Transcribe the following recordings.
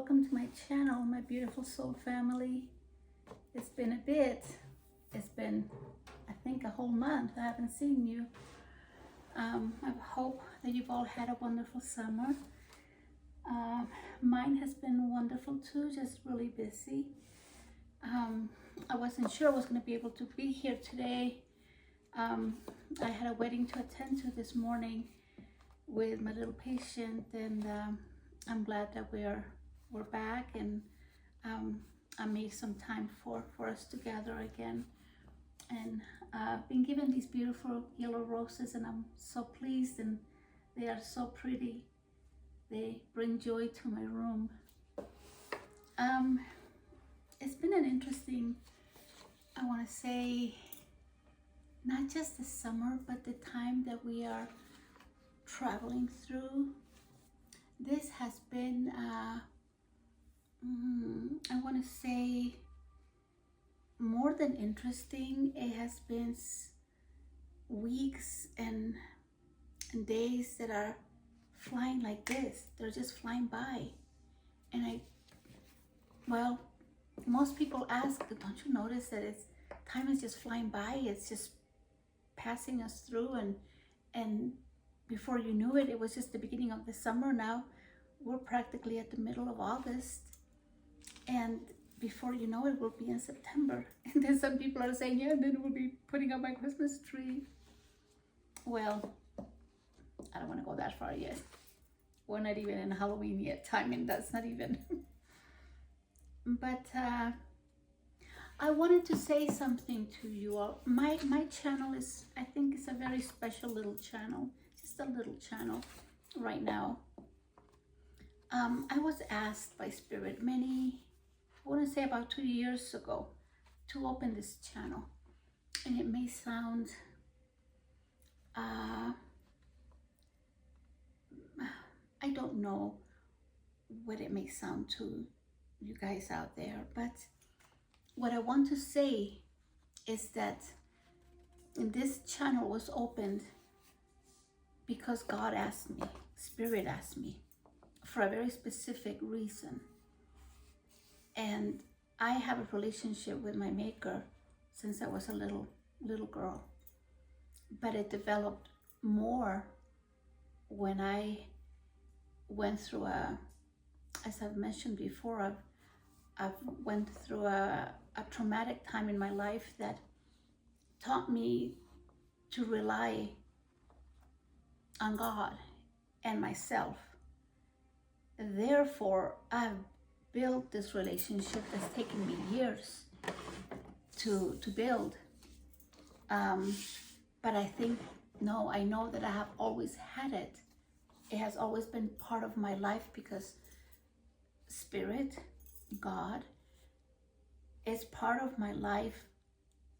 welcome to my channel, my beautiful soul family. It's been a bit. It's been, I think, a whole month I haven't seen you. I hope that you've all had a wonderful summer. Mine has been wonderful too, just really busy. I wasn't sure I was going to be able to be here today. I had a wedding to attend to this morning with my little patient, and I'm glad that we're back, and I made some time for us to gather again. And I've been given these beautiful yellow roses, and I'm so pleased, and they are so pretty. They bring joy to my room. It's been an interesting, I want to say, not just the summer, but the time that we are traveling through. This has been, I want to say, more than interesting. It has been weeks and days that are flying like this. They're just flying by. And well, most people ask, don't you notice that time is just flying by? It's just passing us through, and before you knew it, it was just the beginning of the summer. Now we're practically at the middle of August, and before you know it, we'll be in September. And then some people are saying, yeah, and then we'll be putting up my Christmas tree. Well, I don't want to go that far yet. We're not even in Halloween yet. Timing, that's not even. But I wanted to say something to you all. My channel is, I think it's a very special little channel. Just a little channel right now. I was asked by Spirit I want to say about 2 years ago, to open this channel. And it may sound, I don't know what it may sound to you guys out there, but what I want to say is that this channel was opened because God asked me, Spirit asked me, for a very specific reason. And I have a relationship with my Maker since I was a little girl, but it developed more when I went through as I've mentioned before, I've went through a traumatic time in my life that taught me to rely on God and myself. Therefore, I've built this relationship that's taken me years to build. But I think, no, I know that I have always had it. It has always been part of my life because Spirit, God, is part of my life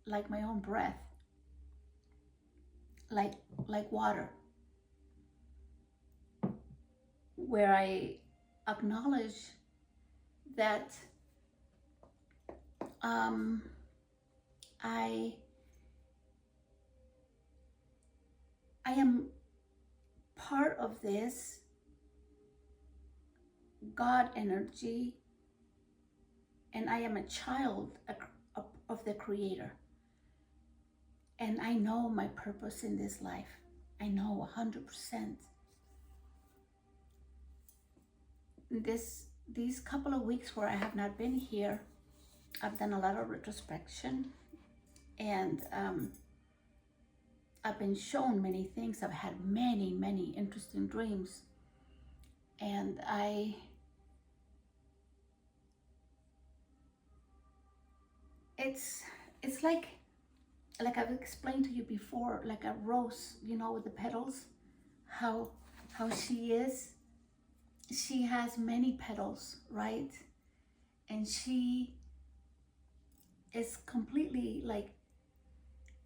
like my own breath, like water, where I acknowledge that I am part of this God energy, and I am a child of the Creator. And I know my purpose in this life. I know 100%. These couple of weeks where I have not been here, I've done a lot of retrospection, and I've been shown many things. I've had many interesting dreams, and it's like I've explained to you before, like a rose, you know, with the petals, how she is. She has many petals, right? And she is completely like,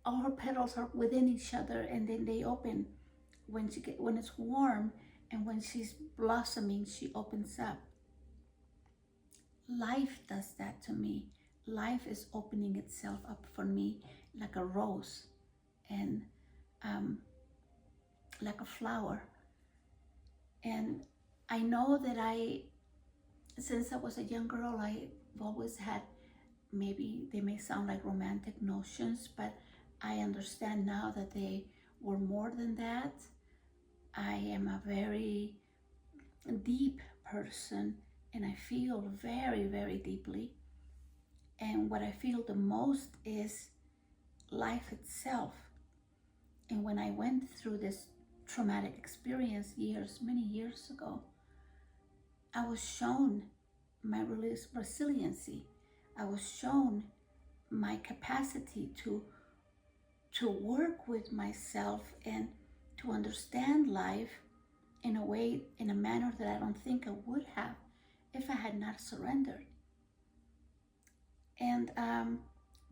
all her petals are within each other, and then they open when it's warm, and when she's blossoming, she opens up. Life does that to me. Life is opening itself up for me like a rose, and like a flower. And I know that I since I was a young girl, I've always had, maybe they may sound like romantic notions, but I understand now that they were more than that. I am a very deep person, and I feel very, very deeply. And what I feel the most is life itself. And when I went through this traumatic experience many years ago, I was shown my resiliency. I was shown my capacity to work with myself and to understand life in a way, in a manner that I don't think I would have if I had not surrendered. And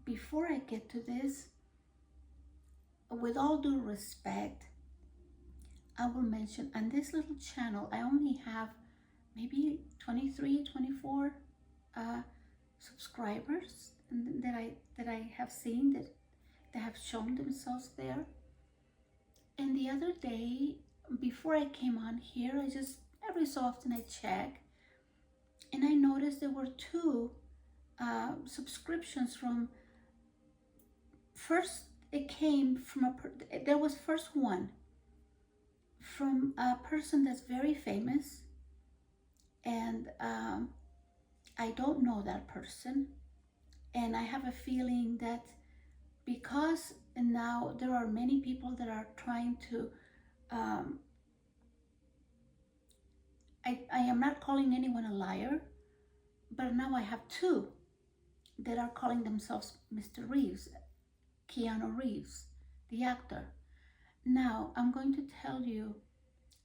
before I get to this, with all due respect, I will mention on this little channel, I only have maybe 23, 24 subscribers that I have seen that have shown themselves there. And the other day, before I came on here, I just, every so often I check, and I noticed there were two subscriptions from, first it came from there was first one from a person that's very famous, and I don't know that person, and I have a feeling that because now there are many people that are trying to I am not calling anyone a liar, but now I have two that are calling themselves Mr. Reeves, Keanu Reeves, the actor. Now, I'm going to tell you,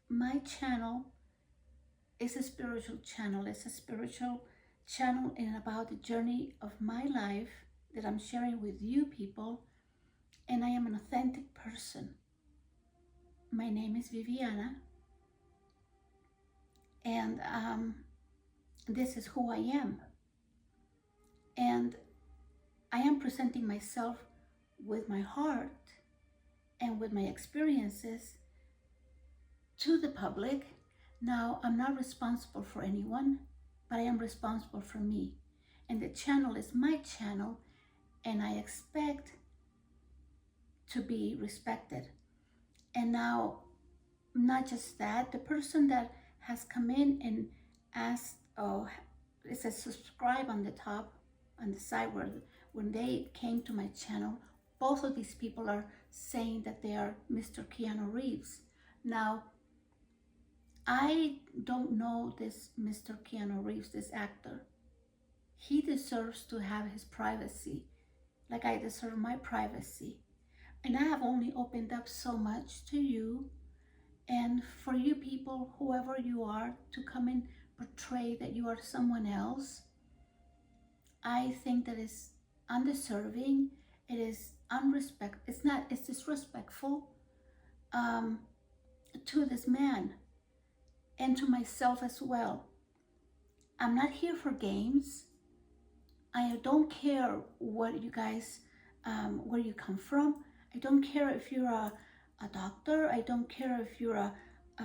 my channel is a spiritual channel. It's a spiritual channel and about the journey of my life that I'm sharing with you people, and I am an authentic person. My name is Viviana, and this is who I am. And I am presenting myself with my heart and with my experiences to the public. Now, I'm not responsible for anyone, but I am responsible for me. And the channel is my channel, and I expect to be respected. And now, not just that, the person that has come in and asked, oh, it says subscribe on the top, on the side where when they came to my channel, both of these people are saying that they are Mr. Keanu Reeves. Now, I don't know this Mr. Keanu Reeves, this actor. He deserves to have his privacy, like I deserve my privacy. And I have only opened up so much to you, and for you people, whoever you are, to come and portray that you are someone else, I think that is undeserving. It is it's disrespectful to this man and to myself as well. I'm not here for games. I don't care what you guys, where you come from. I don't care if you're a doctor. I don't care if you're a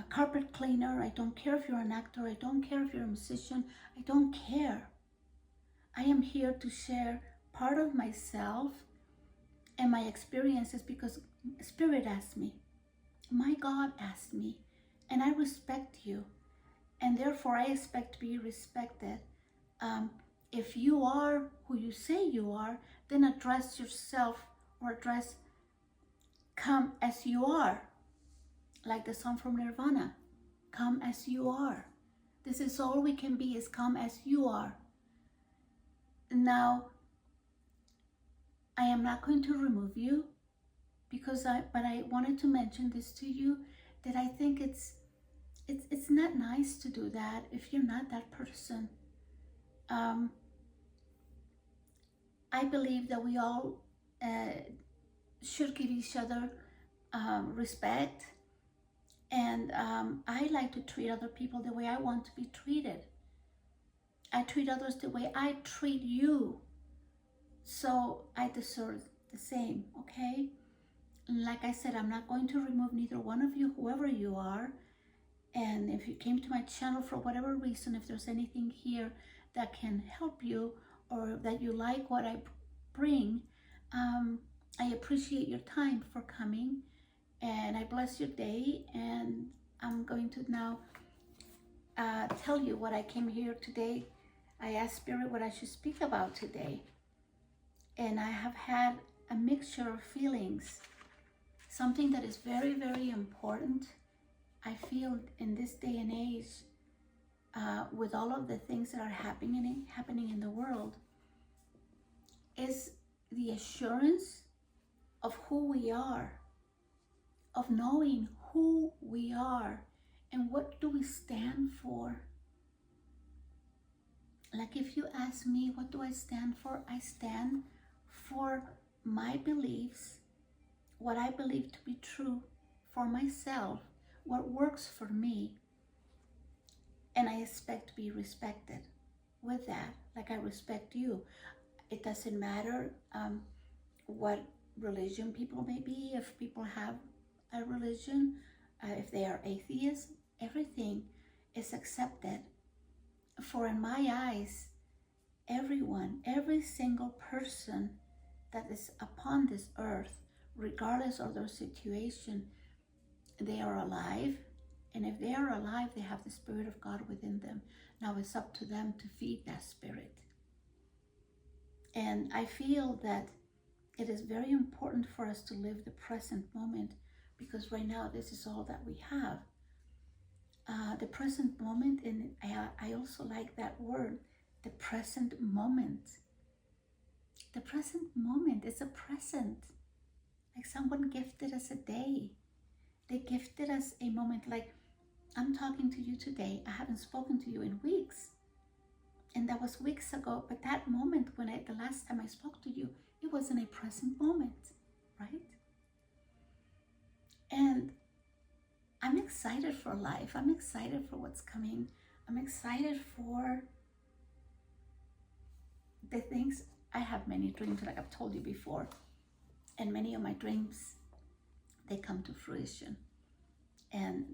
carpet cleaner. I don't care if you're an actor. I don't care if you're a musician. I don't care. I am here to share part of myself and my experiences because Spirit asked me. My God asked me, and I respect you, and therefore I expect to be respected. If you are who you say you are, then address yourself, or come as you are, like the song from Nirvana, come as you are. This is all we can be, is come as you are. Now, I am not going to remove you, but I wanted to mention this to you, that I think it's not nice to do that if you're not that person. I believe that we all should give each other respect, and I like to treat other people the way I want to be treated. I treat others the way I treat you, so I deserve the same, okay? Like I said, I'm not going to remove neither one of you, whoever you are, And if you came to my channel for whatever reason, if there's anything here that can help you or that you like what I bring, I appreciate your time for coming, and I bless your day. And I'm going to now tell you what I came here today. I asked Spirit what I should speak about today. And I have had a mixture of feelings. Something that is very, very important, I feel, in this day and age, with all of the things that are happening in the world, is the assurance of who we are, of knowing who we are and what do we stand for. Like, if you ask me, what do I stand for? I stand for my beliefs, what I believe to be true for myself, what works for me, and I expect to be respected with that, like I respect you. It doesn't matter what religion people may be, if people have a religion, if they are atheists, everything is accepted. For in my eyes, everyone, every single person that is upon this earth, regardless of their situation, they are alive. And if they are alive, they have the Spirit of God within them. Now it's up to them to feed that Spirit. And I feel that it is very important for us to live the present moment, because right now this is all that we have. The present moment, and I also like that word, the present moment. The present moment is a present. Like someone gifted us a day. They gifted us a moment. Like, I'm talking to you today. I haven't spoken to you in weeks. And that was weeks ago. But that moment when the last time I spoke to you, it wasn't a present moment, right? And I'm excited for life. I'm excited for what's coming. I'm excited for the things. I have many dreams, like I've told you before. And many of my dreams, they come to fruition. And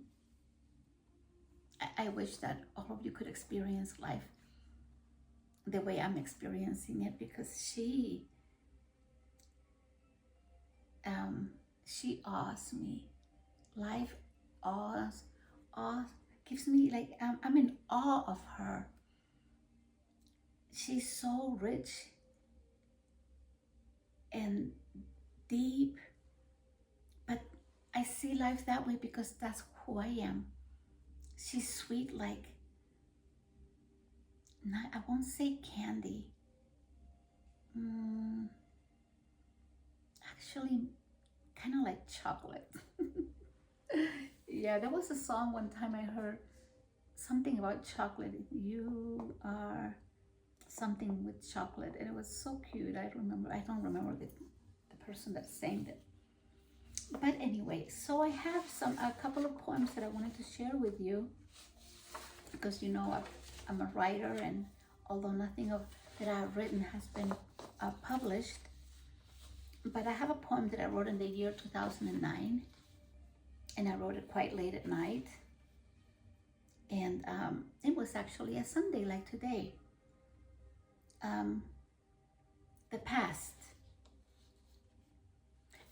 I wish that all of you could experience life the way I'm experiencing it, because she awes me. Life gives me, like, I'm in awe of her. She's so rich and deep, but I see life that way because that's who I am. She's sweet, like, I won't say candy. Actually, kind of like chocolate. Yeah, there was a song one time I heard, something about chocolate. You are something with chocolate, and it was so cute. I don't remember the person that sang it. But anyway, so I have a couple of poems that I wanted to share with you, because you know I'm a writer, and although nothing that I've written has been published, but I have a poem that I wrote in the year 2009, and I wrote it quite late at night, and it was actually a Sunday like today. The past.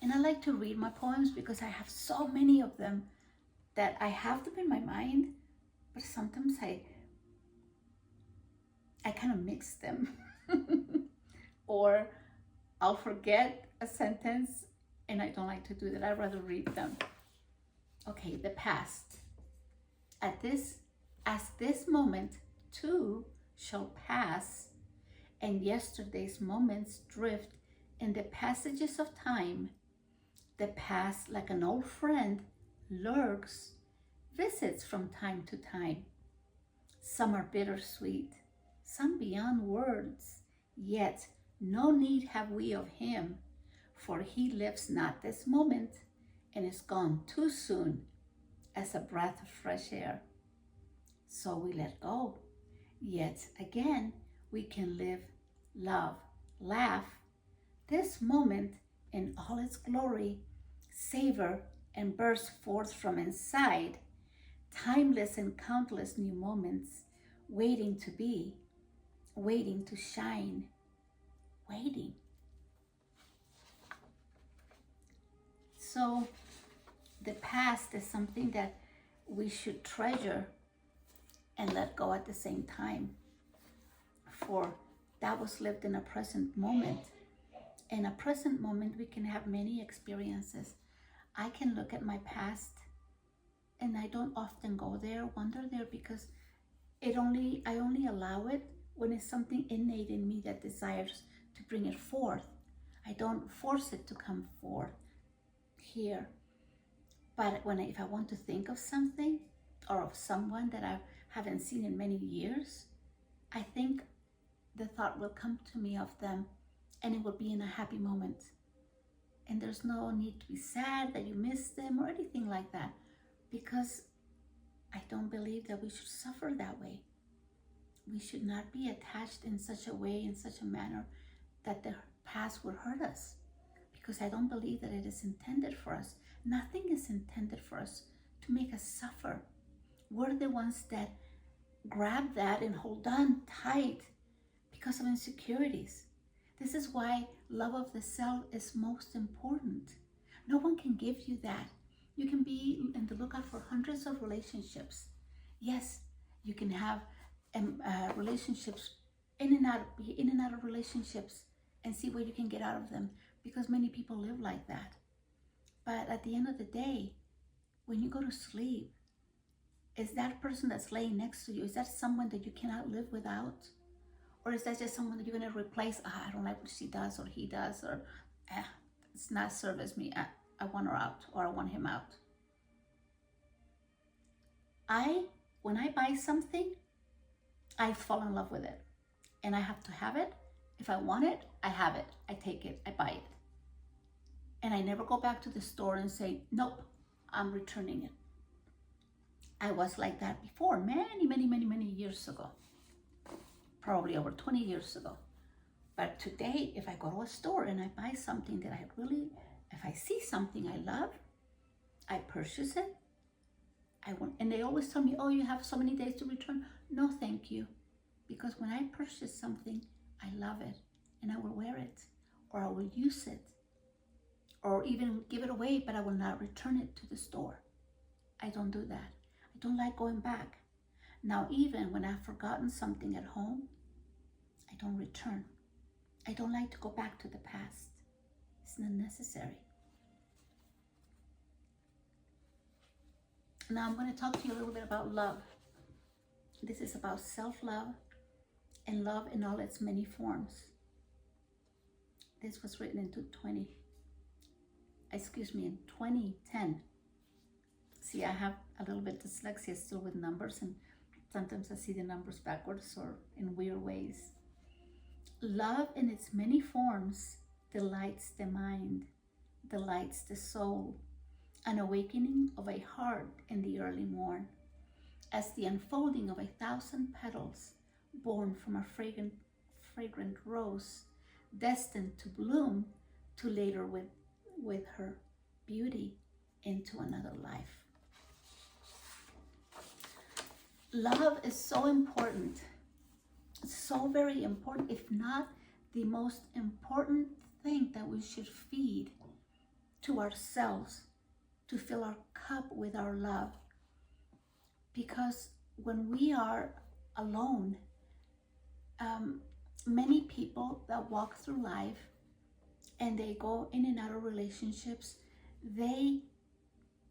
And I like to read my poems because I have so many of them that I have them in my mind, but sometimes I kind of mix them or I'll forget a sentence, and I don't like to do that. I'd rather read them. Okay, the past. As this moment too shall pass, and yesterday's moments drift in the passages of time, the past, like an old friend, lurks, visits from time to time. Some are bittersweet, some beyond words, yet no need have we of him, for he lives not this moment, and is gone too soon as a breath of fresh air. So we let go, yet again we can live, love, laugh, this moment in all its glory, savor and burst forth from inside timeless and countless new moments waiting to be, waiting to shine, waiting. So the past is something that we should treasure and let go at the same time, for that was lived in a present moment. In a present moment, we can have many experiences. I can look at my past, and I don't often go there, wander there, because I only allow it when it's something innate in me that desires to bring it forth. I don't force it to come forth here. But if I want to think of something or of someone that I haven't seen in many years, I think the thought will come to me of them, and it will be in a happy moment. And there's no need to be sad that you miss them or anything like that, because I don't believe that we should suffer that way. We should not be attached in such a way, in such a manner, that the past will hurt us, because I don't believe that it is intended for us. Nothing is intended for us to make us suffer. We're the ones that grab that and hold on tight because of insecurities. This is why love of the self is most important. No one can give you that. You can be on the lookout for hundreds of relationships. Yes, you can have relationships be in and out of relationships and see what you can get out of them, because many people live like that. But at the end of the day, when you go to sleep, is that person that's laying next to you, is that someone that you cannot live without? Or is that just someone that you're going to replace? I don't like what she does or he does, or it's not service me. I want her out, or I want him out. When I buy something, I fall in love with it, and I have to have it. If I want it, I have it. I take it. I buy it. And I never go back to the store and say, nope, I'm returning it. I was like that before, many years ago. Probably over 20 years ago. But today, if I go to a store and I buy something that if I see something I love, I purchase it. And they always tell me, oh, you have so many days to return. No, thank you. Because when I purchase something, I love it, and I will wear it, or I will use it, or even give it away, but I will not return it to the store. I don't do that. I don't like going back. Now, even when I've forgotten something at home, I don't return. I don't like to go back to the past. It's not necessary. Now I'm going to talk to you a little bit about love. This is about self-love and love in all its many forms. This was written in 2010. See, I have a little bit dyslexia still with numbers, and sometimes I see the numbers backwards or in weird ways. Love in its many forms delights the mind, delights the soul, an awakening of a heart in the early morn, as the unfolding of 1,000 petals born from a fragrant rose, destined to bloom to later with her beauty into another life. Love is so important, so very important, if not the most important thing that we should feed to ourselves, to fill our cup with our love. Because when we are alone, many people that walk through life and they go in and out of relationships,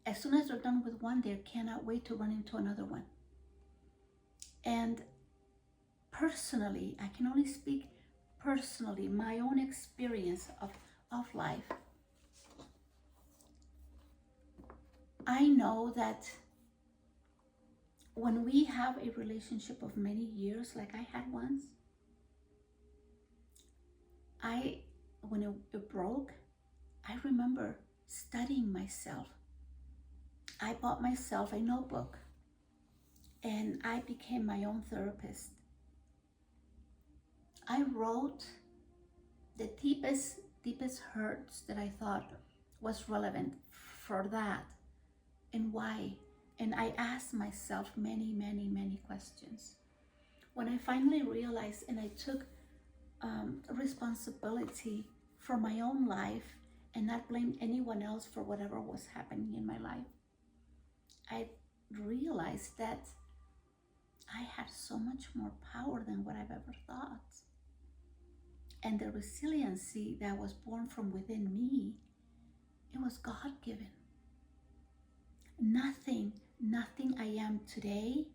as soon as they're done with one, they cannot wait to run into another one. And personally, I can only speak personally, my own experience of life. I know that when we have a relationship of many years, like I had once, when it broke, I remember studying myself. I bought myself a notebook, and I became my own therapist. I wrote the deepest hurts that I thought was relevant for that, and why, And I asked myself many, many, many questions. When I finally realized and I took responsibility for my own life and not blame anyone else for whatever was happening in my life, I realized that I had so much more power than what I've ever thought. And the resiliency that was born from within me, it was God-given. Nothing I am today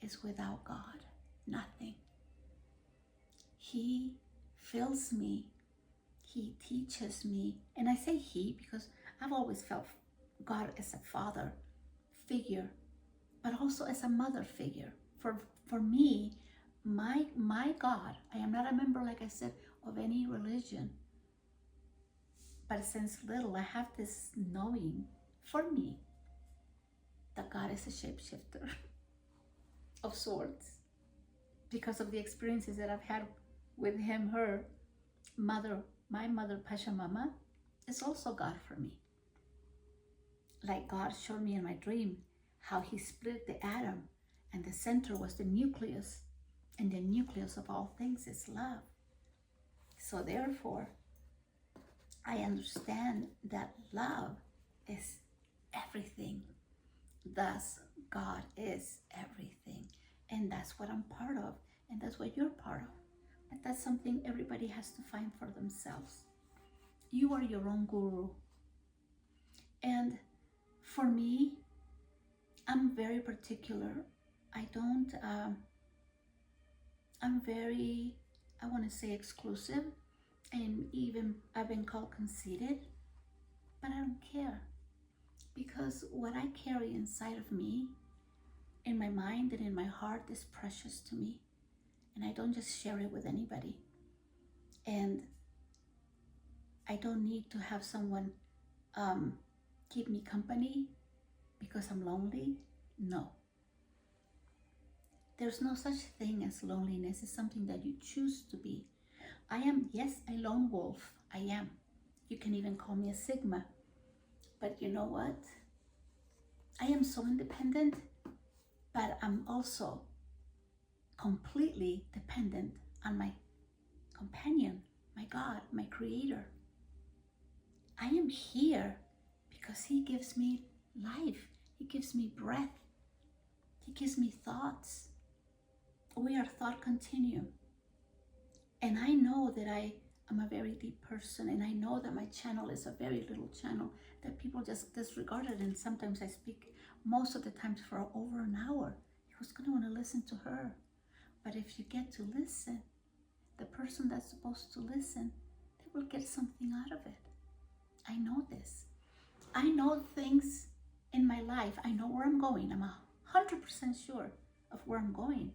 is without God. Nothing. He fills me. He teaches me. And I say he because I've always felt God as a father figure, but also as a mother figure. For me, my God, I am not a member, like I said, of any religion. But since little, I have this knowing for me that God is a shapeshifter of sorts, because of the experiences that I've had with him, her, mother, my mother, Pachamama, is also God for me. Like God showed me in my dream how he split the atom and the center was the nucleus, and the nucleus of all things is love. So therefore, I understand that love is everything. Thus, God is everything. And that's what I'm part of. And that's what you're part of. But that's something everybody has to find for themselves. You are your own guru. And for me, I'm very particular. I'm very, I want to say exclusive. And even I've been called conceited. But I don't care. Because what I carry inside of me, in my mind and in my heart, is precious to me. And I don't just share it with anybody. And I don't need to have someone keep me company because I'm lonely. No. There's no such thing as loneliness. It's something that you choose to be. I am, yes, a lone wolf. I am. You can even call me a Sigma. But you know what? I am so independent, but I'm also completely dependent on my companion, my God, my Creator. I am here because He gives me life. He gives me breath. He gives me thoughts. We are thought continuum. And I know that I am a very deep person, and I know that my channel is a very little channel that people just disregard it. And sometimes I speak most of the times for over an hour. Who's going to want to listen to her? But if you get to listen, the person that's supposed to listen, they will get something out of it. I know this. I know things in my life. I know where I'm going. I'm 100% sure of where I'm going.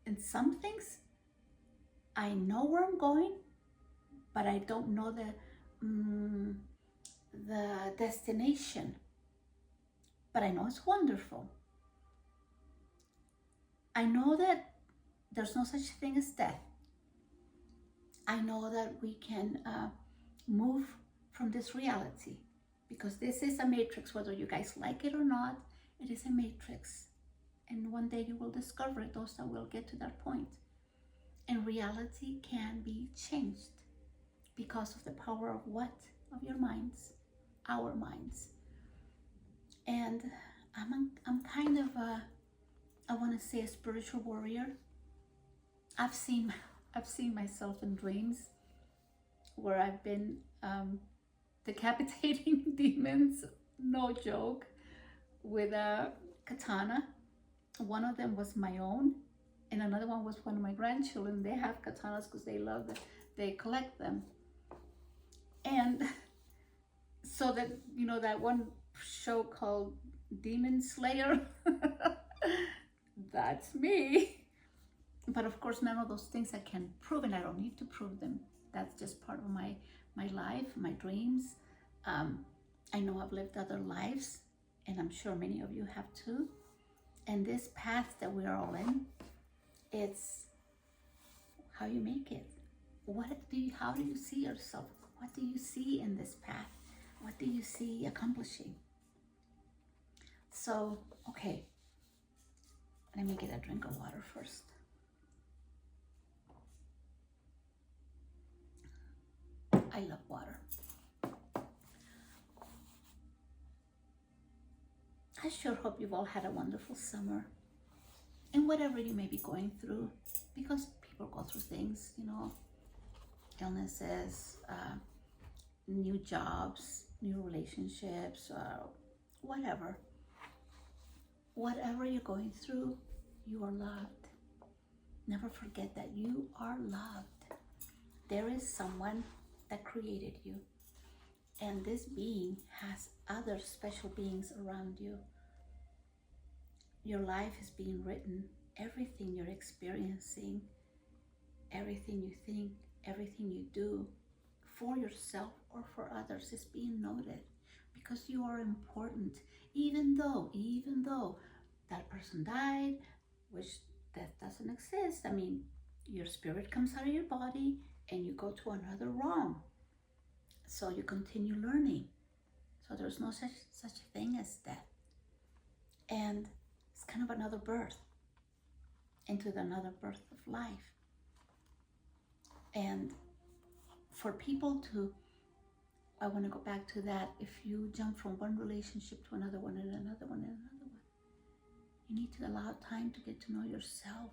And some things, I know where I'm going, but I don't know the destination. But I know it's wonderful. I know that there's no such thing as death. I know that we can move from this reality, because this is a matrix, whether you guys like it or not. It is a matrix. And one day you will discover it, those that will get to that point. And reality can be changed because of the power of what? Of your minds, our minds. And I'm kind of I want to say a spiritual warrior. I've seen myself in dreams where I've been decapitating demons, no joke, with a katana. One of them was my own, and another one was one of my grandchildren. They have katanas because they love them. They collect them. And so that, you know, that one show called Demon Slayer, that's me. But of course, none of those things I can prove, and I don't need to prove them. That's just part of my life, my dreams. I know I've lived other lives, and I'm sure many of you have too. And this path that we are all in, it's how you make it. How do you see yourself? What do you see in this path? What do you see accomplishing? So, okay, let me get a drink of water first. I love water. I sure hope you've all had a wonderful summer. And whatever you may be going through, because people go through things, illnesses, new jobs, new relationships, whatever. Whatever you're going through, you are loved. Never forget that you are loved. There is someone that created you, and this being has other special beings around you. Your life is being written. Everything you're experiencing, everything you think, everything you do for yourself or for others is being noted, because you are important. Even though that person died, which death doesn't exist. I mean, your spirit comes out of your body and you go to another realm. So you continue learning. So there's no such thing as death. And it's kind of another birth into another birth of life. And for people to, I want to go back to that, if you jump from one relationship to another one and another one and another one, you need to allow time to get to know yourself,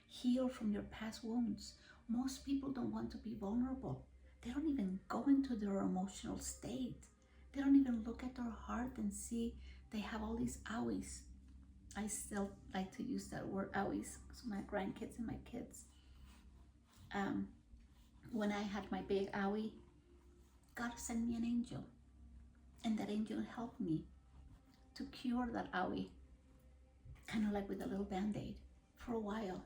heal from your past wounds. Most people don't want to be vulnerable. They don't even go into their emotional state. They don't even look at their heart and see they have all these owies. I still like to use that word owies, so my grandkids and my kids. When I had my big owie, God sent me an angel, and that angel helped me to cure that owie, kind of like with a little band-aid, for a while,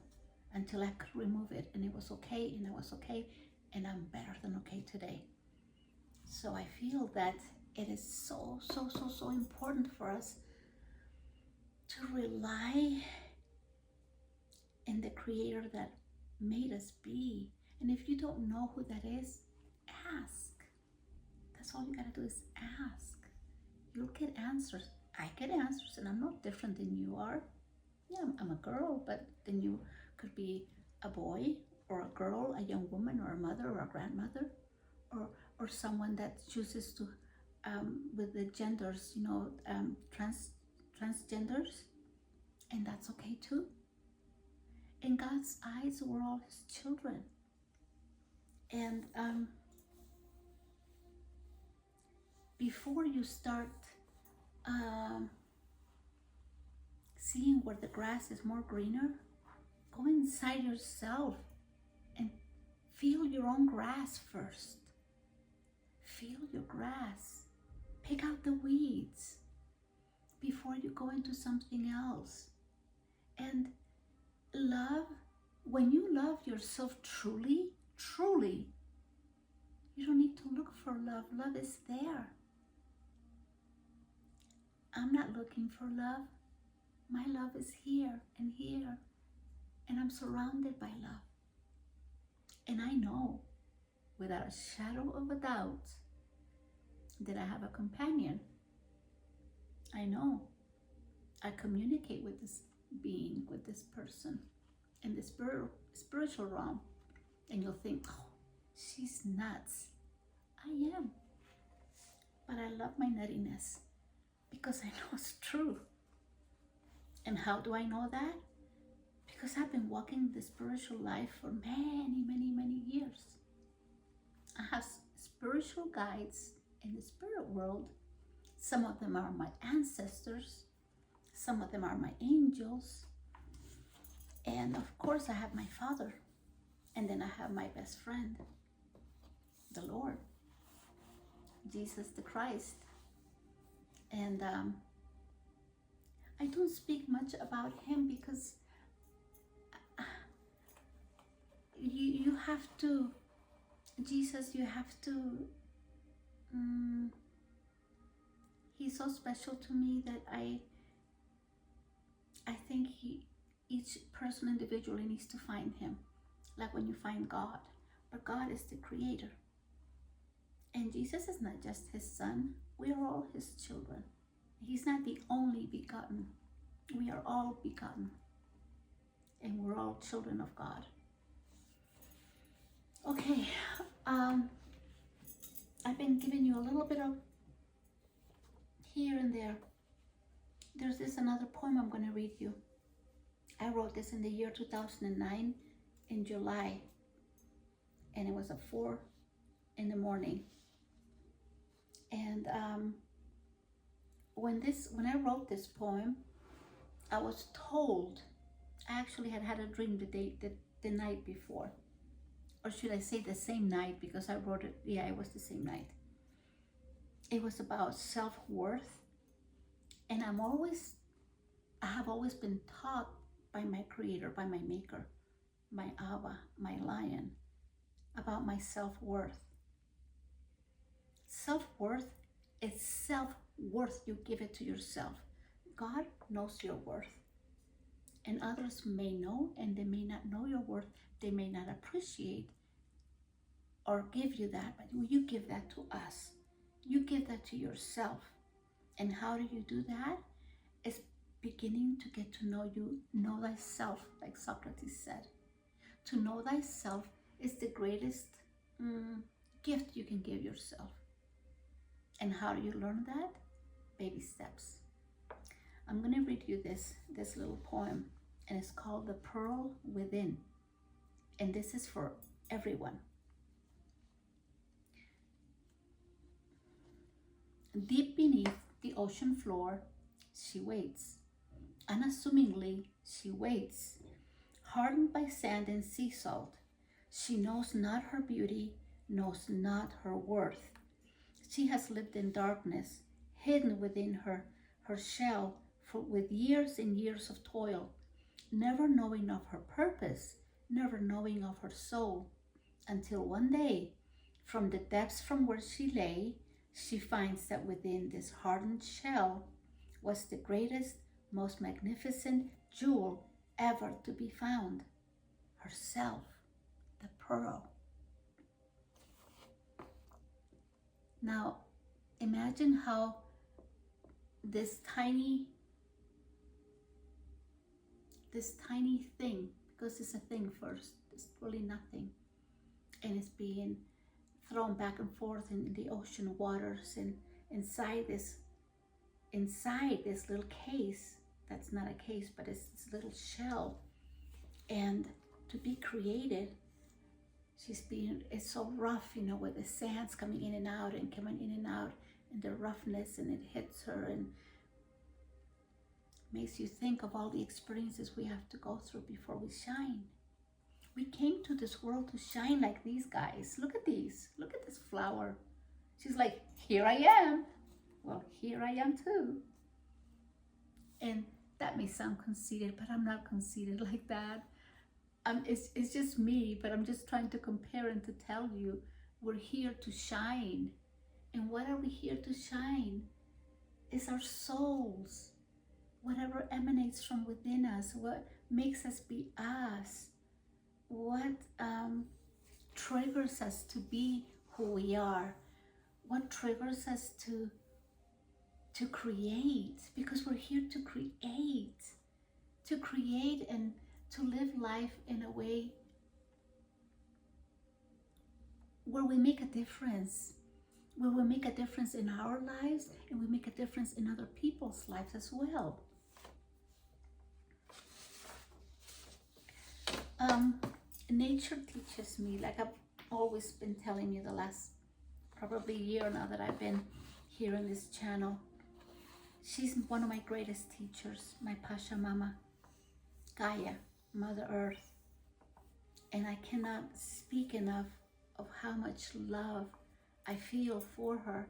until I could remove it, and it was okay, and I was okay, and I'm better than okay today. So I feel that it is so important for us to rely in the Creator that made us be. And if you don't know who that is, ask. That's all you gotta do is ask. You'll get answers. I get answers, and I'm not different than you are. Yeah, I'm a girl, but then you could be a boy or a girl, a young woman or a mother or a grandmother, or someone that chooses to, with the genders, transgenders, and that's okay too. In God's eyes, we're all His children. And before you start seeing where the grass is more greener, go inside yourself and feel your own grass first. Feel your grass. Pick out the weeds before you go into something else. And love, when you love yourself truly, you don't need to look for love. Love is there. I'm not looking for love. My love is here, and I'm surrounded by love. And I know, without a shadow of a doubt, that I have a companion. I know. I communicate with this being, with this person in the spiritual realm. And you'll think, oh, she's nuts. I am. But I love my nuttiness because I know it's true. And how do I know that? Because I've been walking the spiritual life for many years. I have spiritual guides in the spirit world. Some of them are my ancestors. Some of them are my angels. And of course I have my Father. And then I have my best friend, the Lord, Jesus the Christ. And I don't speak much about Him because you have to, Jesus, you have to, He's so special to me that I think each person individually needs to find Him, like when you find God. But God is the Creator. And Jesus is not just His Son. We are all His children. He's not the only begotten. We are all begotten, and we're all children of God. Okay, I've been giving you a little bit of here and there. There's this another poem I'm going to read you. I wrote this in the year 2009 in July, and it was at 4 in the morning. And when I wrote this poem, I was told, I actually had a dream the night before, or should I say the same night, because I wrote it, yeah, it was the same night. It was about self-worth, and I have always been taught by my creator, by my maker, my Abba, my lion, about my self-worth. Self-worth is self-worth. You give it to yourself. God knows your worth, and others may know, and they may not know your worth. They may not appreciate or give you that, but you give that to us. You give that to yourself. And how do you do that? It's beginning to get to know thyself, like Socrates said. To know thyself is the greatest gift you can give yourself. And how do you learn that? Baby steps. I'm going to read you this little poem, and it's called The Pearl Within. And this is for everyone. Deep beneath the ocean floor, she waits. Unassumingly, she waits. Hardened by sand and sea salt, she knows not her beauty, knows not her worth. She has lived in darkness, hidden within her shell with years and years of toil, never knowing of her purpose, never knowing of her soul, until one day, from the depths from where she lay, she finds that within this hardened shell was the greatest, most magnificent jewel ever to be found, herself, the pearl. Now, imagine how this tiny thing, because it's a thing first, it's really nothing, and it's being thrown back and forth in the ocean waters, and inside this little case, that's not a case, but it's this little shell. And to be created, it's so rough, with the sands coming in and out and the roughness, and it hits her and makes you think of all the experiences we have to go through before we shine. We came to this world to shine like these guys. Look at these. Look at this flower. She's like, here I am. Well, here I am too. And that may sound conceited, but I'm not conceited like that. It's just me, but I'm just trying to compare and to tell you we're here to shine. And what are we here to shine? It's our souls. Whatever emanates from within us, what makes us be us, what triggers us to be who we are, what triggers us to create, because we're here to create and to live life in a way where we make a difference, where we make a difference in our lives, and we make a difference in other people's lives as well. Nature teaches me, like I've always been telling you the last probably year now that I've been here on this channel. She's one of my greatest teachers, my Pachamama, Gaia, Mother Earth. And I cannot speak enough of how much love I feel for her,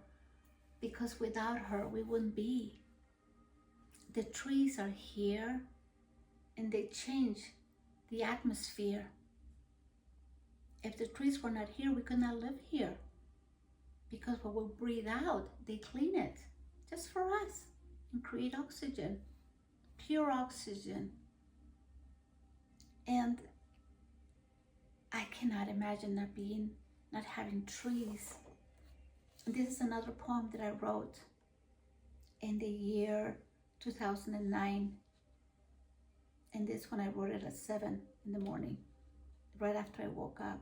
because without her we wouldn't be. The trees are here and they change the atmosphere. If the trees were not here, we could not live here, because what we breathe out, they clean it just for us and create oxygen, pure oxygen. And I cannot imagine not having trees. And this is another poem that I wrote. in the year 2009. And this one I wrote it at 7 in the morning, right after I woke up.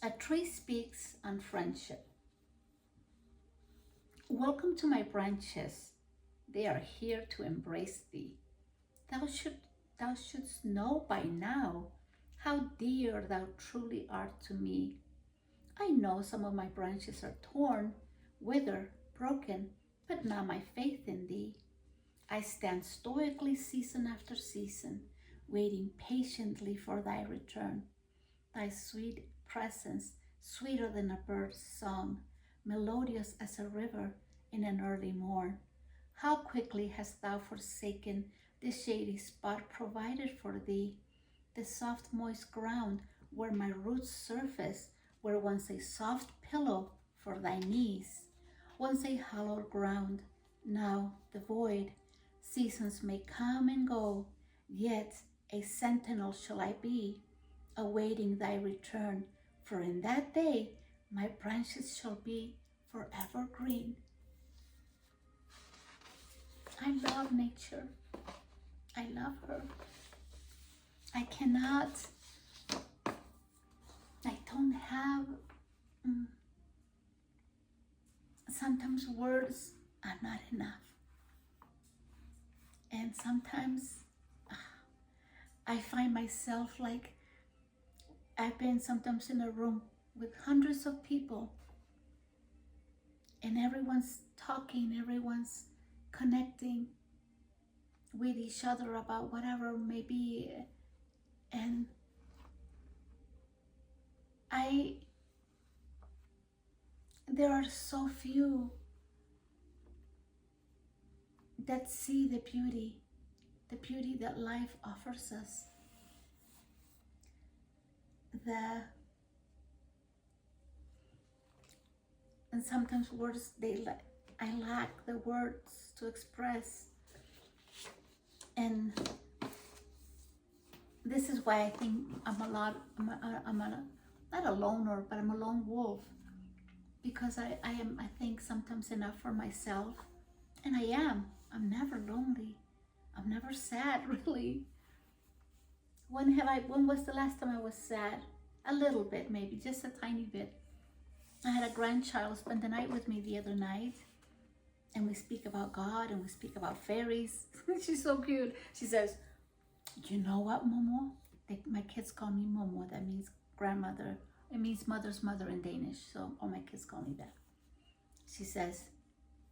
A tree speaks on friendship. Welcome to my branches. They are here to embrace thee. Thou shouldst know by now how dear thou truly art to me. I know some of my branches are torn, withered, broken, but not my faith in thee. I stand stoically season after season, waiting patiently for thy return. Thy sweet presence, sweeter than a bird's song, melodious as a river in an early morn. How quickly hast thou forsaken the shady spot provided for thee, the soft moist ground where my roots surface, were once a soft pillow for thy knees, once a hallowed ground, now the void. Seasons may come and go, yet a sentinel shall I be, awaiting thy return, for in that day my branches shall be forever green. I love nature. I love her. I don't have, sometimes words are not enough. And sometimes I find myself like I've been sometimes in a room with hundreds of people and everyone's talking, everyone's connecting with each other about whatever it may be. And there are so few that see the beauty that life offers us. And sometimes words, I lack the words to express. And this is why I think I'm not a loner, but I'm a lone wolf. Because I think sometimes enough for myself. And I am. I'm never lonely. I'm never sad, really. When was the last time I was sad? A little bit, maybe, just a tiny bit. I had a grandchild spend the night with me the other night, and we speak about God and we speak about fairies. She's so cute. She says, "You know what, Momo?" My kids call me Momo. That means grandmother. It means mother's mother in Danish. So all my kids call me that. She says,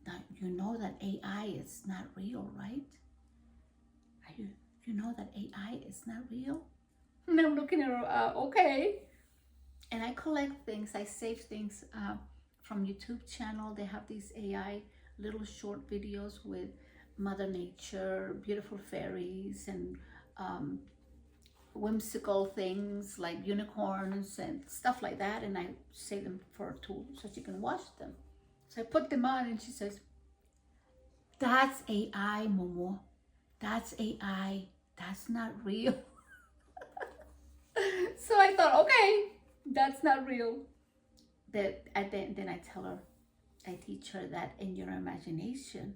"Now you know that AI is not real, right? You know that AI is not real?" And I'm looking at her, okay. And I collect things, I save things from YouTube channel. They have these AI little short videos with Mother Nature, beautiful fairies, and whimsical things like unicorns and stuff like that. And I save them for a tool so she can watch them. So I put them on and she says, "That's AI, Momo. That's AI. That's not real." So I thought, okay, that's not real. Then I tell her, I teach her that in your imagination,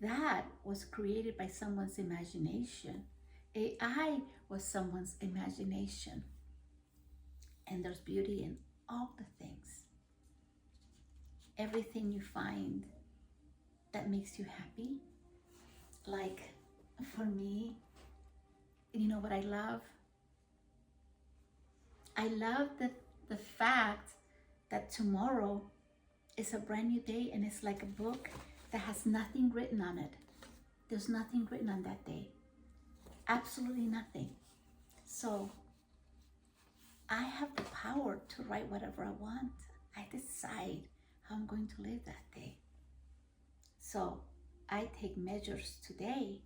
that was created by someone's imagination. AI was someone's imagination. And there's beauty in all the things. Everything you find that makes you happy. Like for me, you know what I love? I love the fact that tomorrow is a brand new day and it's like a book that has nothing written on it. There's nothing written on that day. Absolutely nothing. So I have the power to write whatever I want. I decide how I'm going to live that day. So I take measures today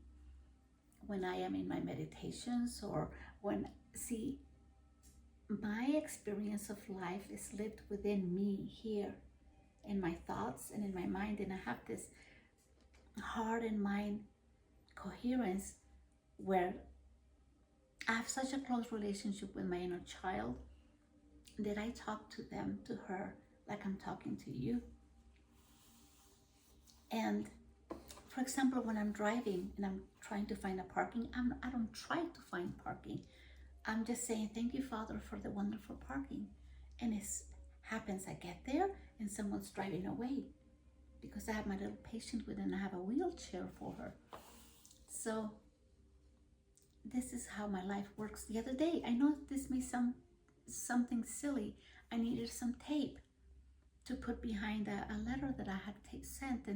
when I am in my meditations or when, see, my experience of life is lived within me here in my thoughts and in my mind, and I have this heart and mind coherence where I have such a close relationship with my inner child that I talk to her like I'm talking to you. And for example, when I'm driving and I'm trying to find a parking, I don't try to find parking. I'm just saying, thank you, Father, for the wonderful parking. And it happens I get there and someone's driving away because I have my little patient with and I have a wheelchair for her. So this is how my life works. The other day, I know this may sound something silly. I needed some tape to put behind a letter that I had sent,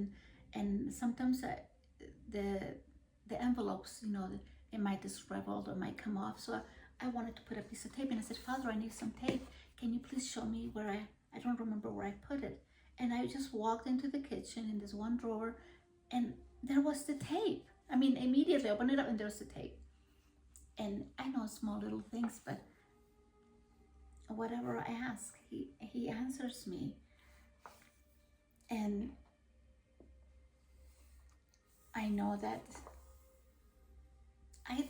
and sometimes the envelopes, you know, it might disheveled or might come off. So I wanted to put a piece of tape, and I said, Father, I need some tape. Can you please show me where I don't remember where I put it. And I just walked into the kitchen in this one drawer, and there was the tape. I mean, immediately I opened it up and there's the tape. And I know small little things, but whatever I ask, he answers me. And I know that I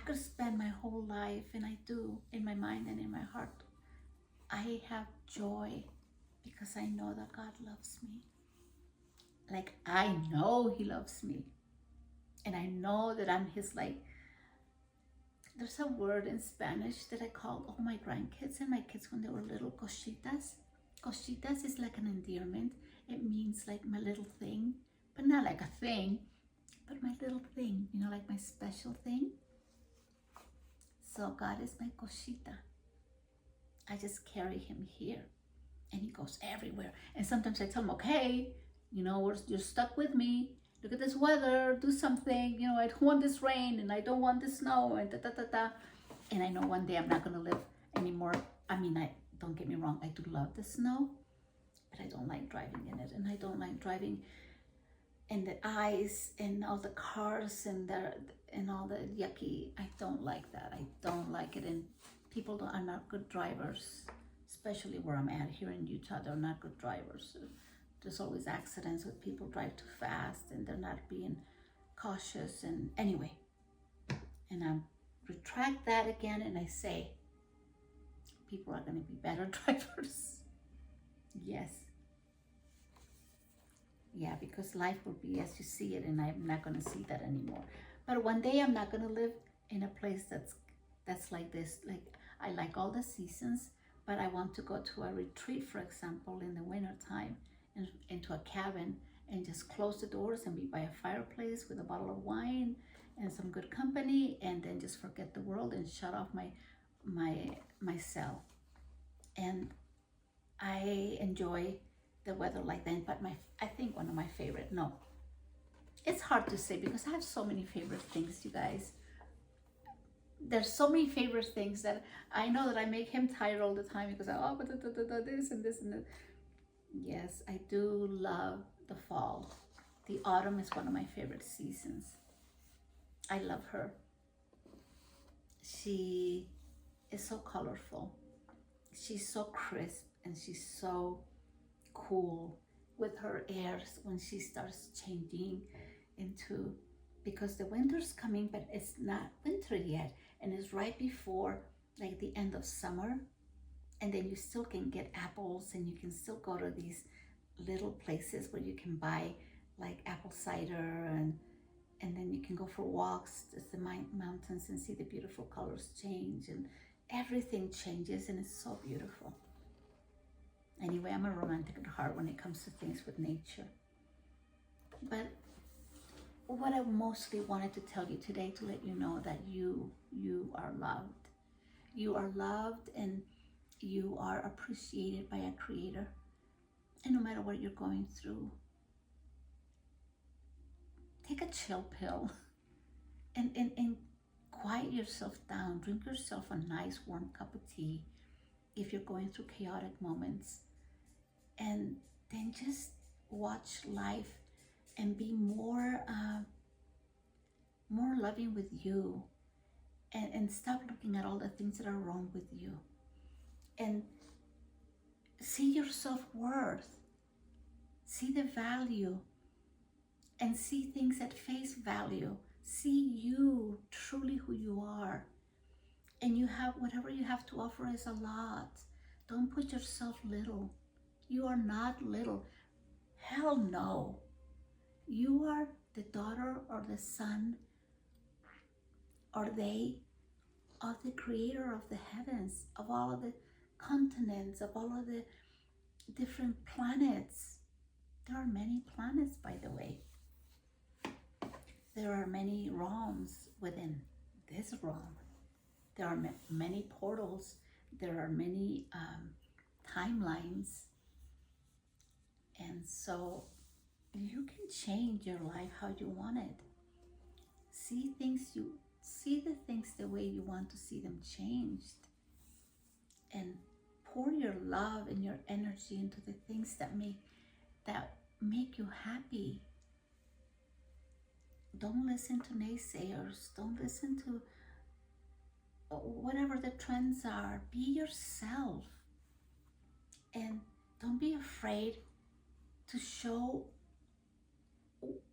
could spend my whole life, and I do, in my mind and in my heart. I have joy because I know that God loves me. Like, I know he loves me. And I know that I'm his, like, there's a word in Spanish that I called all my grandkids and my kids when they were little, cositas. Cositas is like an endearment. It means like my little thing, but not like a thing, but my little thing, you know, like my special thing. So God is my cosita. I just carry him here and he goes everywhere. And sometimes I tell him, okay, you know, you're stuck with me. Look at this weather, do something. You know, I don't want this rain and I don't want this snow and da. And I know one day I'm not gonna live anymore. I mean, don't get me wrong, I do love the snow, but I don't like driving in it. And I don't like driving in the ice and all the cars and all the yucky. I don't like that. I don't like it. And people are not good drivers, especially where I'm at here in Utah. They're not good drivers. There's always accidents with people drive too fast and they're not being cautious. And anyway, and I retract that again and I say, people are going to be better drivers. Yes. Yeah, because life will be as you see it, and I'm not going to see that anymore. But one day I'm not going to live in a place that's like this. Like, I like all the seasons, but I want to go to a retreat, for example, in the winter time, and into a cabin and just close the doors and be by a fireplace with a bottle of wine and some good company, and then just forget the world and shut off my cell. And I enjoy the weather like that. But I think one of my favorite, no, it's hard to say because I have so many favorite things, you guys. There's so many favorite things that I know that I make him tired all the time because but this and this and that. Yes, I do love the fall. The autumn is one of my favorite seasons. I love her. She is so colorful. She's so crisp and she's so cool with her airs when she starts changing into, because the winter's coming, but it's not winter yet, and it's right before like the end of summer, and then you still can get apples and you can still go to these little places where you can buy like apple cider, and then you can go for walks to the mountains and see the beautiful colors change, and everything changes and it's so beautiful. Anyway, I'm a romantic at heart when it comes to things with nature. But what I mostly wanted to tell you today, to let you know that you are loved. You are loved and you are appreciated by a creator. And no matter what you're going through, take a chill pill and quiet yourself down. Drink yourself a nice warm cup of tea if you're going through chaotic moments. And then just watch life and be more loving with you, and stop looking at all the things that are wrong with you, and see your self-worth, see the value, and see things at face value. See you truly who you are, and you have whatever you have to offer is a lot. Don't put yourself little. You are not little. Hell no. You are the daughter or the son or they of the creator of the heavens, of all of the continents, of all of the different planets. There are many planets, by the way. There are many realms within this realm. There are many portals. There are many timelines. And so you can change your life how you want it. See the things the way you want to see them changed. And pour your love and your energy into the things that make you happy. Don't listen to naysayers. Don't listen to whatever the trends are. Be yourself. And don't be afraid to show,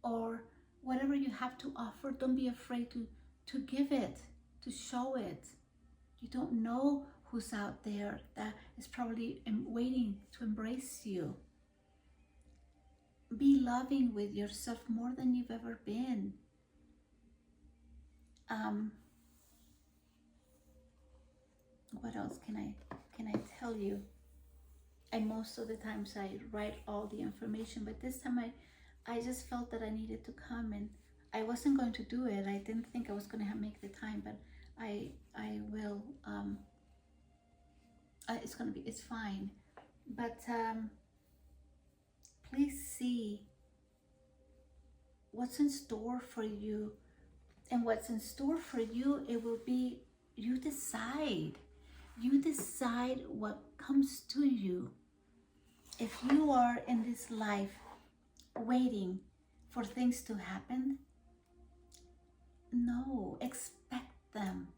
or whatever you have to offer, don't be afraid to give it, to show it. You don't know who's out there that is probably waiting to embrace you. Be loving with yourself more than you've ever been. What else can I tell you? And most of the times I write all the information, but this time I just felt that I needed to come, and I wasn't going to do it. I didn't think I was going to make the time, but I will. It's fine. But please see what's in store for you, and what's in store for you, it will be, you decide. You decide what comes to you. If you are in this life waiting for things to happen, no, expect them.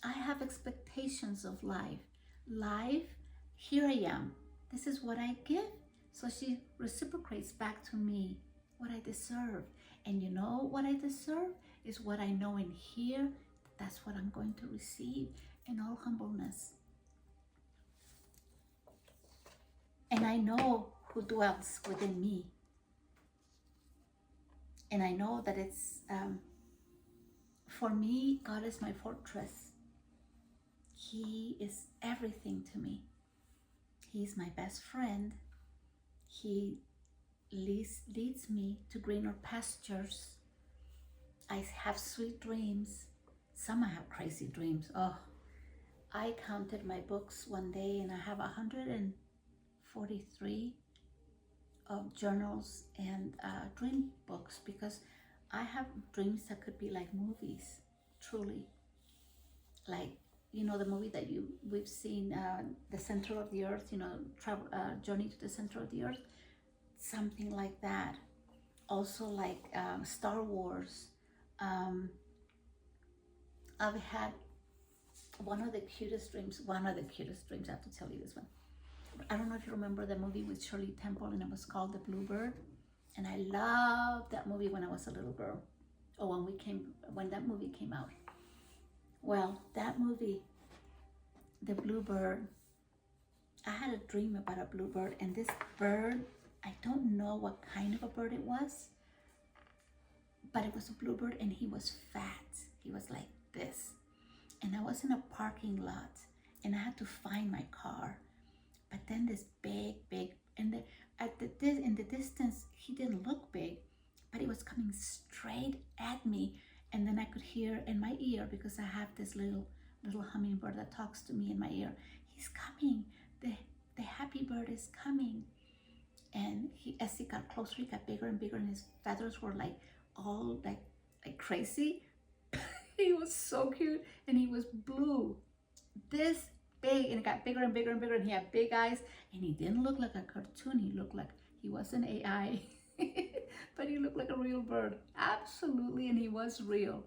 I have expectations of life. Life, here I am. This is what I give. So she reciprocates back to me what I deserve. And you know what I deserve is what I know in here. That's what I'm going to receive in all humbleness. And I know who dwells within me. And I know that it's, for me, God is my fortress. He is everything to me. He's my best friend. He leads me to greener pastures. I have sweet dreams. Some I have crazy dreams. Oh, I counted my books one day and I have 143 of journals and dream books, because I have dreams that could be like movies, truly. Like, you know, the movie that we've seen, The Center of the Earth, you know, Journey to the Center of the Earth, something like that. Also like Star Wars. I've had one of the cutest dreams, I have to tell you this one. I don't know if you remember the movie with Shirley Temple, and it was called The Bluebird. And I loved that movie when I was a little girl. Or when that movie came out. Well, that movie, The Bluebird, I had a dream about a bluebird, and this bird, I don't know what kind of a bird it was, but it was a bluebird, and he was fat. He was like this. And I was in a parking lot, and I had to find my car. But then this big, and in the distance, he didn't look big, but he was coming straight at me. And then I could hear in my ear, because I have this little hummingbird that talks to me in my ear. He's coming. The happy bird is coming. And as he got closer, he got bigger and bigger, and his feathers were like all like crazy. He was so cute, and he was blue, this big, and it got bigger and bigger and bigger, and he had big eyes, and he didn't look like a cartoon. He looked like he was an AI, but he looked like a real bird, absolutely, and he was real.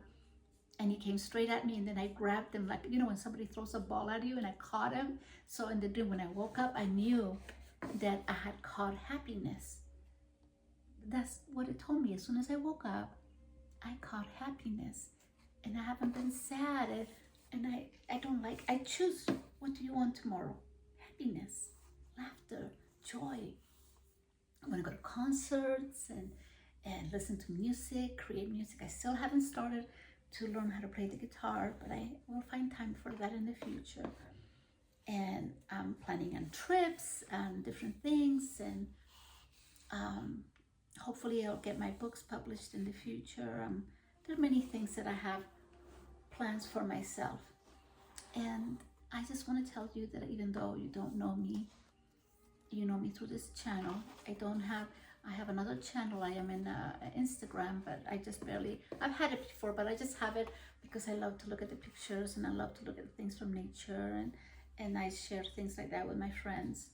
And he came straight at me, and then I grabbed him, like, you know, when somebody throws a ball at you, and I caught him. So in the dream, when I woke up, I knew that I had caught happiness. That's what it told me. As soon as I woke up, I caught happiness, and I haven't been sad. And I choose, what do you want tomorrow? Happiness, laughter, joy. I want to go to concerts and listen to music, create music. I still haven't started to learn how to play the guitar, but I will find time for that in the future. And I'm planning on trips and different things, and hopefully I'll get my books published in the future. There are many things that I have plans for myself. And I just want to tell you that even though you don't know me, you know me through this channel. I have another channel. I am in Instagram, but I just barely, I've had it before, but I just have it because I love to look at the pictures and I love to look at things from nature, and I share things like that with my friends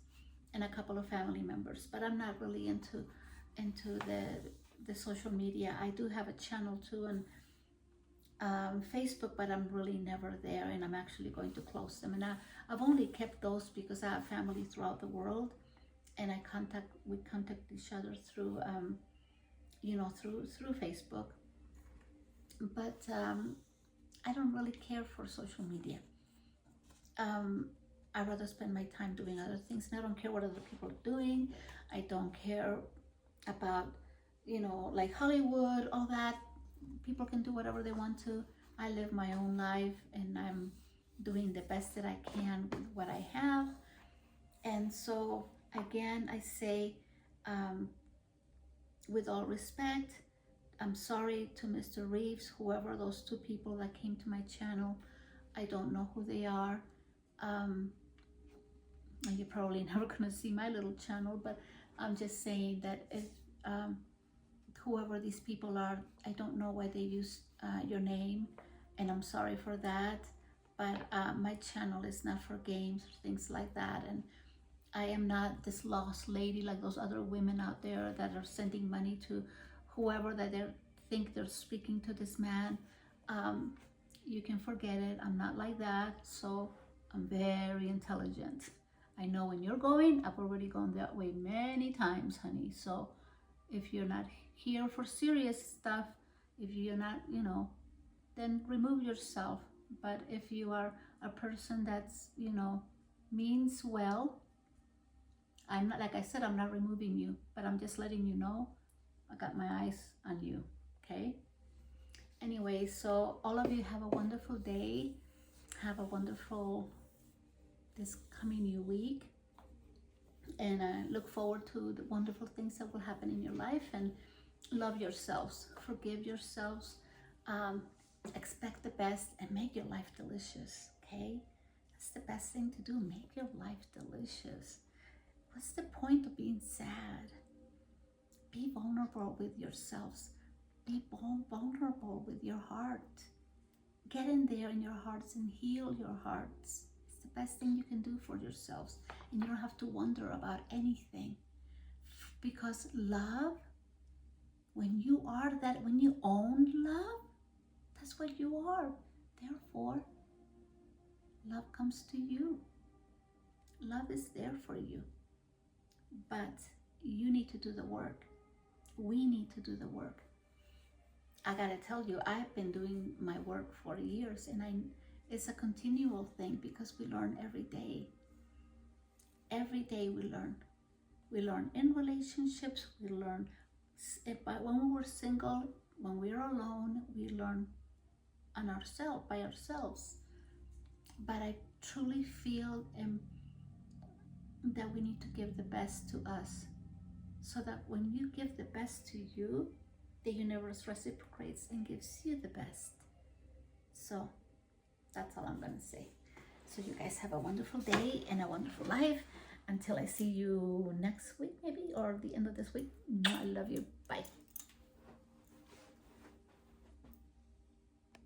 and a couple of family members. But I'm not really into the social media. I do have a channel too, and Facebook, but I'm really never there, and I'm actually going to close them. And I've only kept those because I have family throughout the world, and we contact each other through through Facebook. But I don't really care for social media. I'd rather spend my time doing other things, and I don't care what other people are doing. I don't care about like Hollywood, all that. People can do whatever they want to. I live my own life, and I'm doing the best that I can with what I have. And so again, I say, with all respect, I'm sorry to Mr. Reeves, whoever those two people that came to my channel. I don't know who they are. And you're probably never gonna see my little channel, but I'm just saying that if whoever these people are, I don't know why they use your name, and I'm sorry for that. But my channel is not for games or things like that, and I am not this lost lady like those other women out there that are sending money to whoever that they think they're speaking to this man. You can forget it. I'm not like that. So I'm very intelligent. I know when you're going. I've already gone that way many times, honey. So if you're not here for serious stuff, if you're not, then remove yourself. But if you are a person that's, means well, I'm not, like I said, I'm not removing you, but I'm just letting you know I got my eyes on you, okay? Anyway, so all of you have a wonderful day. Have a wonderful, this coming new week. And I look forward to the wonderful things that will happen in your life. And love yourselves, forgive yourselves, expect the best, and make your life delicious, okay? That's the best thing to do. Make your life delicious. What's the point of being sad? Be vulnerable with yourselves. Be vulnerable with your heart. Get in there in your hearts and heal your hearts. It's the best thing you can do for yourselves. And you don't have to wonder about anything. Because love, when you are that, when you own love, that's what you are. Therefore, love comes to you. Love is there for you. But you need to do the work. We need to do the work. I gotta tell you, I've been doing my work for years, and it's a continual thing because we learn every day. Every day we learn. We learn in relationships, we learn when we're single, when we're alone, we learn on ourselves, by ourselves. But I truly feel that we need to give the best to us, so that when you give the best to you, the universe reciprocates and gives you the best. So that's all I'm gonna say. So you guys have a wonderful day and a wonderful life. Until I see you next week, maybe, or the end of this week. I love you. Bye.